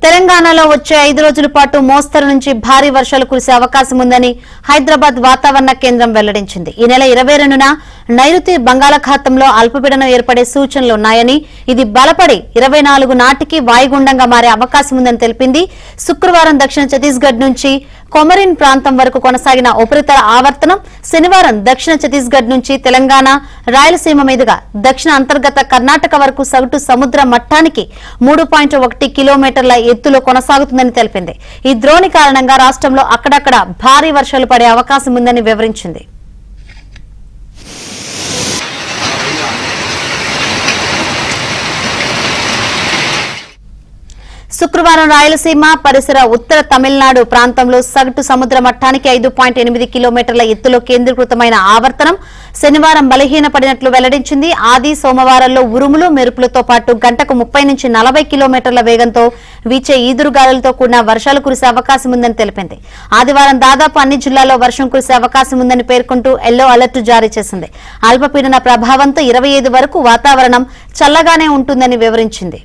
తెలంగాణలో వచ్చే 5 రోజుల పాటు మోస్తరు నుంచి భారీ వర్షాలు కురిసే అవకాశం ఉందని హైదరాబాద్ వాతావరణ కేంద్రం వెల్లడించింది. ఈ నెల 22న నైరుతి బంగాళాఖాతంలో అల్పపీడనం ఏర్పడే సూచనలు ఉన్నాయని, ఇది బలపడి 24 నాటికి వాయుగుండంగా మారే అవకాశం ఉందని తెలిపింది. శుక్రవారం దక్షిణ ఛత్తీస్గఢ్ నుంచి కొమరిన్ ప్రాంతం వరకు కొనసాగిన ఉపరితల ఆవర్తనం శనివారం దక్షిణ ఛత్తీస్గఢ్ నుంచి తెలంగాణ, రాయలసీమ మీదుగా దక్షిణ అంతర్గత కర్ణాటక వరకు సగటు సముద్ర మట్టానికి 3.1 కిలోమీటర్ల ఎత్తులో కొనసాగుతుందని తెలిపింది. ఈ ద్రోణి కారణంగా రాష్ట్రంలో అక్కడక్కడ భారీ వర్షాలు పడే అవకాశం ఉందని వివరించింది. శుక్రవారం రాయలసీమ పరిసర ఉత్తర తమిళనాడు ప్రాంతంలో సగటు సముద్ర మట్టానికి 5.8 కిలోమీటర్ల ఎత్తులో కేంద్రీకృతమైన ఆవర్తనం శనివారం బలహీనపడినట్లు వెల్లడించింది. ఆది సోమవారంలో ఉరుములు మెరుపులతో పాటు గంటకు 30 నుంచి 40 కిలోమీటర్ల వేగంతో వీచే ఈదురుగాలులతో కూడిన వర్షాలు కురిసే అవకాశం ఉందని తెలిపింది. ఆదివారం దాదాపు అన్ని జిల్లాల్లో వర్షం కురిసే అవకాశం ఉందని పేర్కొంటూ ఎల్లో అలర్ట్ జారీ చేసింది. అల్పపీడన ప్రభావంతో 25 వరకు వాతావరణం చల్లగానే ఉంటుందని వివరించింది.